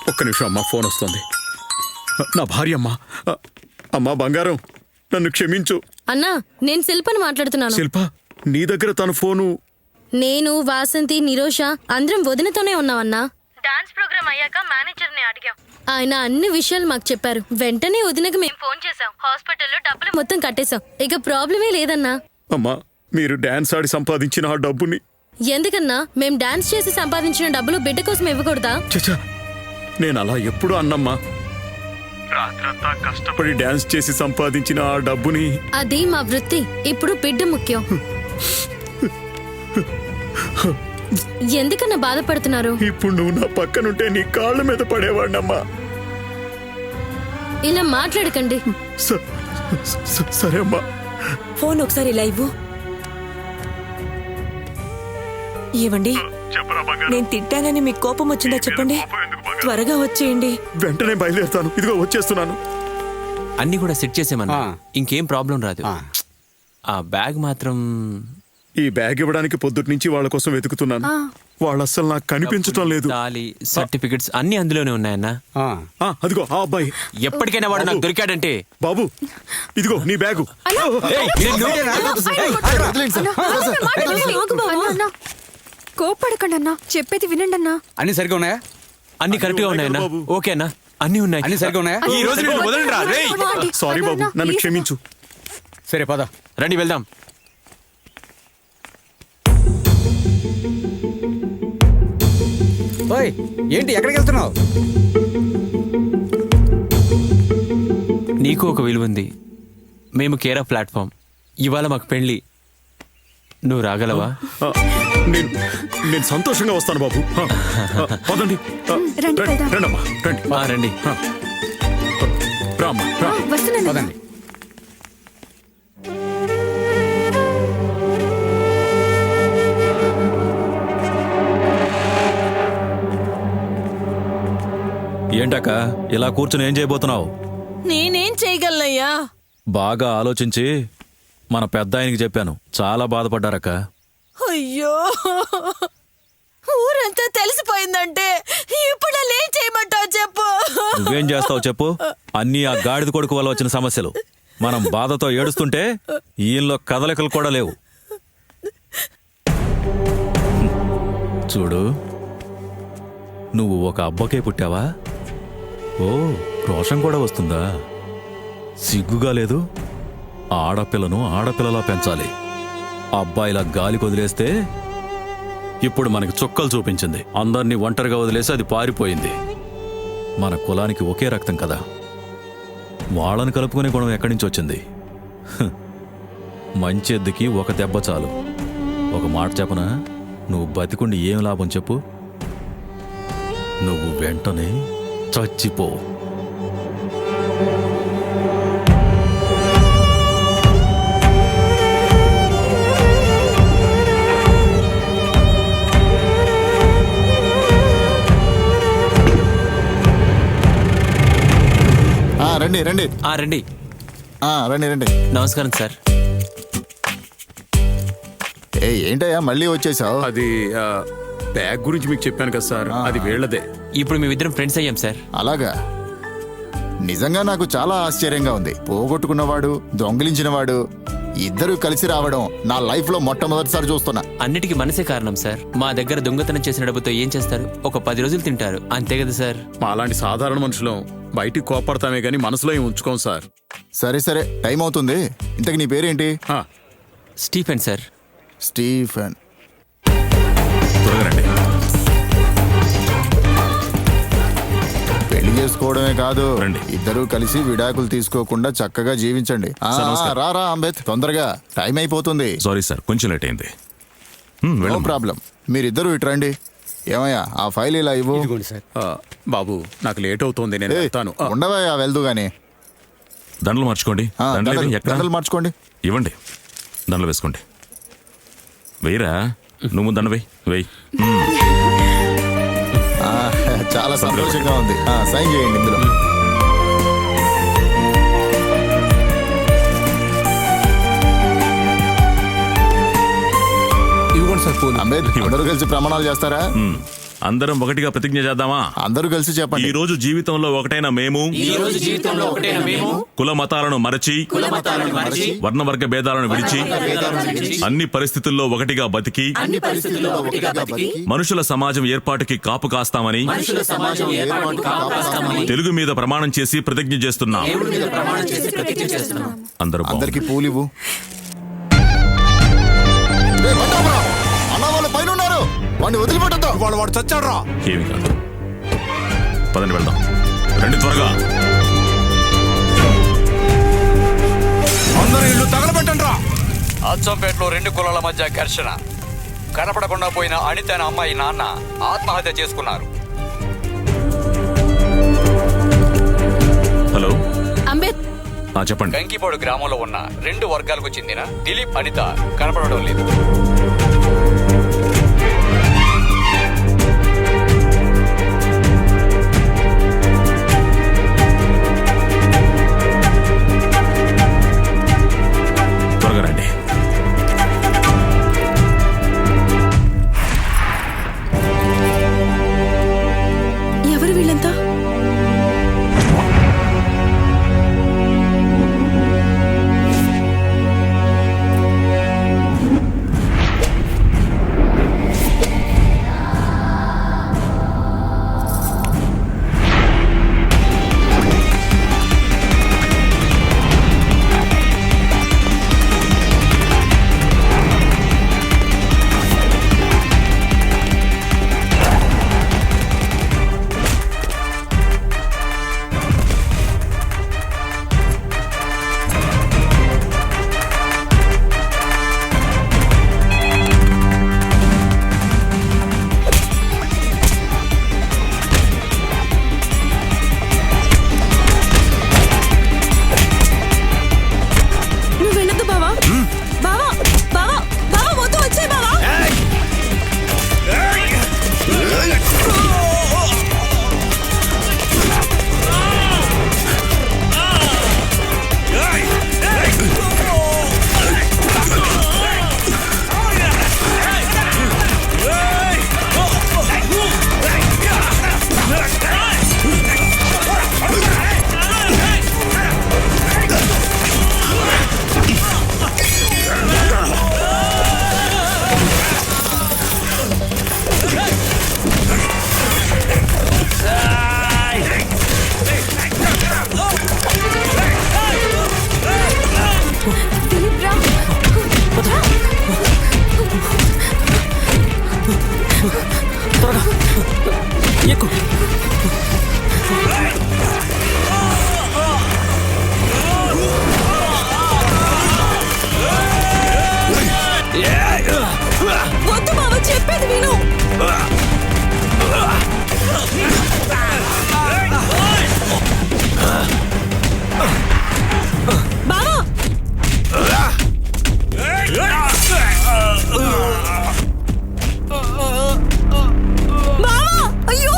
ఒక్క నిమిషం అమ్మా, ఫోన్ వస్తుంది. నా భార్య అమ్మా. అమ్మా బంగారం, నన్ను క్షమించు. అన్నా, నేను శిల్పని మాట్లాడుతున్నాను. శిల్ప, నీ దగ్గర తన ఫోను. నేను, వాసంతి, నిరోష అందరం వదినతోనే ఉన్నామన్నా. డాన్స్ ప్రోగ్రామ్ అయ్యాక మేనేజర్ ని అడిగాం. ఆయన అన్ని విషయాలు మాకు చెప్పారు. వెంటనే వదినకి మేము ఫోన్ చేసాం. హాస్పిటల్లో డబ్బులు మొత్తం కట్టేశాం. ఇక ప్రాబ్లమే లేదన్నా. అమ్మా, మీరు డాన్స్ ఆడి సంపాదించిన ఆ డబ్బుని. ఎందుకన్నా మేం డాన్స్ చేసి సంపాదించిన డబ్బులు బిడ్డ కోసం ఇవ్వకూడదా? చచ్చా, నేను అలా ఎప్పుడు అన్నమ్మా. రాత్రంతా కష్టపడి డాన్స్ చేసి సంపాదించిన ఆ డబ్బుని. అది మా వృత్తి. ఇప్పుడు బిడ్డ ముఖ్యం. ఎందుకన్నా బాధపడుతున్నారు? ఇప్పుడు నువ్వు నా పక్కనుంటే నీ కాళ్ళ మీద పడేవాడినమ్మా. ఇలా మాట్లాడకండి. సరే అమ్మా. ఫోన్ ఒకసారి లైవ్. ఏవండి, నేను తిట్టానని మీకు కోపం వచ్చిందా చెప్పండి. త్వరగా వచ్చేయండి. వెంటనే బయలుదేరుతాను. ఇదిగో వచ్చేస్తున్నాను. అన్ని కూడా సెట్ చేసేమన్నా, ఇంకేం ప్రాబ్లం రాదు. ఆ బ్యాగ్ మాత్రం. ఈ బ్యాగ్ ఇవ్వడానికి పొద్దుటి నుంచి వాళ్ళ కోసం వెతుకుతున్నాను. వాళ్ళు అస్సలు నాకు కనిపించటం లేదు. సర్టిఫికెట్స్ అన్ని అందులోనే ఉన్నాయన్నా. అదిగో ఆ అబ్బాయి. ఎప్పటికైనా వాడు నాకు దొరికాడంటే. బాబు, ఇదిగో నీ బ్యాగు. కోపడకండి అన్నా, చెప్పేది వినండి అన్నా. అన్ని సరిగా ఉన్నాయా? అన్ని కరెక్ట్ గా ఉన్నాయన్నా. ఓకే అన్నా, అన్ని ఉన్నాయి. అన్ని సరిగా ఉన్నాయా? ఈ రోజు నేను వదలండి రా. రేయ్, సారీ బాబు, నన్ను క్షమించు. సరే పద, రండి వెళ్దాం. ఓయ్ ఏంటి ఎక్కడికి వెళ్తున్నావు? నీకు ఒక విలువ ఉంది. మేము కేరా ప్లాట్ఫామ్. ఇవాళ మాకు పెళ్లి. నువ్వు రాగలవా? నేను సంతోషంగా వస్తాను బాబు. పదండి. రండమ్మా, రండి. రండి. రామ్మా, రా. పదండి. ఏంటక్క ఇలా కూర్చుని ఏం చేయబోతున్నావు? నేనేం చేయగలనయ్యా? బాగా ఆలోచించి మన పెద్ద ఆయనకి చెప్పాను. చాలా బాధపడ్డారక్క. అయ్యో, ఊరంతా తెలిసిపోయిందంటే ఇప్పుడు ఏం చేయమంటావు చెప్పు. నువ్వేం చేస్తావు చెప్పు. అన్నీ ఆ గాడిద కొడుకు వల్ల వచ్చిన సమస్యలు. మనం బాధతో ఏడుస్తుంటే ఈయనలో కదలికలు కూడా లేవు. చూడు, నువ్వు ఒక అబ్బకే పుట్టావా? ఓ, రోషం కూడా వస్తుందా? సిగ్గుగా లేదు? ఆడపిల్లను ఆడపిల్లలా పెంచాలి. అబ్బాయిలా గాలి వదిలేస్తే ఇప్పుడు మనకి చుక్కలు చూపించింది. అందరినీ ఒంటరిగా వదిలేసి అది పారిపోయింది. మన కులానికి ఒకే రక్తం కదా. వాళ్ళని కలుపుకునే గుణం ఎక్కడి నుంచి వచ్చింది? మంచెద్దుకి ఒక దెబ్బ చాలు. ఒక మాట చెప్పనా? నువ్వు బతికుండి ఏం లాభం చెప్పు? నువ్వు వెంటనే చచ్చిపో. రండి రండి రండి. రండి రండి. నమస్కారం సార్. ఏంటయ్యా మళ్ళీ వచ్చేసావు? అది బ్యాగ్ గురించి మీకు చెప్పాను కదా సార్, అది వీళ్ళదే. ఇప్పుడు మేమిద్దరం ఫ్రెండ్స్ అయ్యాం సార్. అలాగా? నిజంగా నాకు చాలా ఆశ్చర్యంగా ఉంది. పోగొట్టుకున్నవాడు, దొంగిలించినవాడు ఇద్దరు కలిసి రావడం నా లైఫ్ లో మొట్టమొదటిసారి చూస్తున్నా. అన్నిటికీ మనసే కారణం సార్. మా దగ్గర దొంగతనం చేసిన డబ్బుతో ఏం చేస్తారు? ఒక 10 రోజులు తింటారు, అంతే కదా సార్. మా అలాంటి సాధారణ మనుషులం బయటికి కోపడతామే గానీ మనసులో ఏం ఉంచుకోం సార్. సరే సరే, టైం అవుతుంది. ఇంతకు నీ పేరేంటి? Stephen sir. స్టీఫెన్. త్వరగా రండి. పెళ్లి చేసుకోవడమే కాదు, రండి. ఇద్దరూ కలిసి విడాకులు తీసుకోకుండా చక్కగా జీవించండి. రా అంబేద్, తొందరగా టైం అయిపోతుంది. సారీ సార్, కొంచెం లేట్ అయింది. No problem. మీరిద్దరూ ఇటు రండి. ఏమయ్యా, ఆ ఫైల్ ఇలా ఇవ్వు. బాబు, నాకు లేట్ అవుతుంది, నేను వెళ్తాను. ఉండవయ్యా, వెళ్దు గాని. దండలు మార్చుకోండి. దండలు మార్చుకోండి. ఇవ్వండి, దండలు వేసుకోండి. వెయ్యరా, నువ్వు దండ వెయ్యి. చాలా సంతోషంగా ఉంది. సైన్ చేయండి ఇందులో. ఇవ్వండి సార్. అంబేద్, అందరూ కలిసి ప్రమాణాలు చేస్తారా? అందరం ఒకటిగా ప్రతిజ్ఞ చేద్దామా? అందరూ కలిసి ఈ చెప్పండి. రోజు జీవితంలో ఒకటైన మేము కుల మతాలను మరచి వర్ణవర్గ భేదాలను విడిచి అన్ని పరిస్థితుల్లో ఒకటిగా బతికి మనుషుల సమాజం ఏర్పాటుకి కాపు కాస్తామని తెలుగు మీద ప్రమాణం చేసి ప్రతిజ్ఞ చేస్తున్నాం. అందరూ అందరికి పూలివు. అన్న వాళ్ళు పైన ఉన్నారు, వాడిని వదిలిపెట్టద్దు. వాడు చచ్చాడు రా. ఏమి కాదు, పదండి వెళ్దాం. రండి త్వరగా. అందరూ ఇల్లు తగలబెట్టండి రా. అచ్చంపేటలో 2 కులాల మధ్య ఘర్షణ. కనపడకుండా పోయిన అనిత అనే అమ్మాయి నాన్న ఆత్మహత్య చేసుకున్నారు. హలో, అంబేద్ చెప్పండి. కంకిపాడు గ్రామంలో ఉన్న 2 వర్గాలకు చెందిన దిలీప్, అనిత కనపడడం లేదు. త్వరగా రండి. ఎవరు వీళ్ళంతా? వద్దు బావ, చెప్పేది విను. బావా, బావా, అయ్యో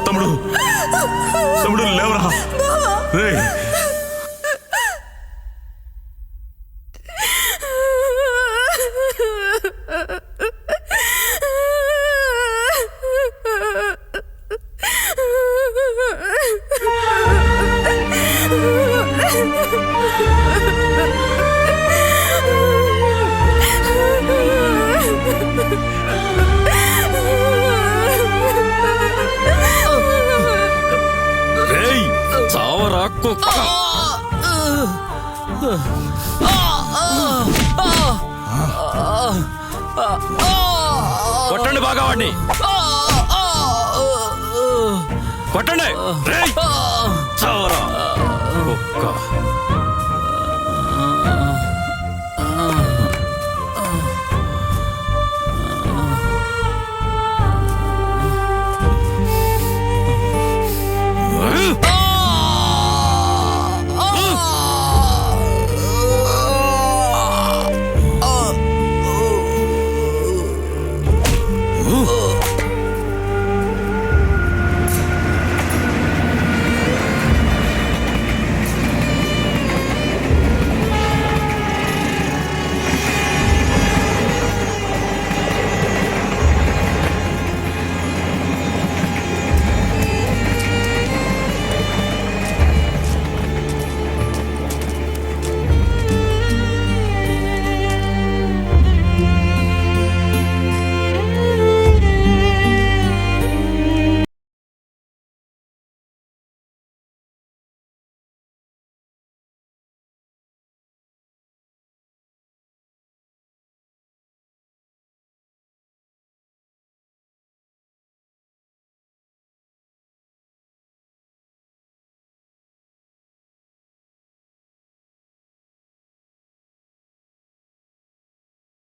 తమ్ముడు, తమ్ముడు లేవరా. రేయ్, కొట్టండి బాగా వాడిని, కొట్టండి. చావరా కుక్క.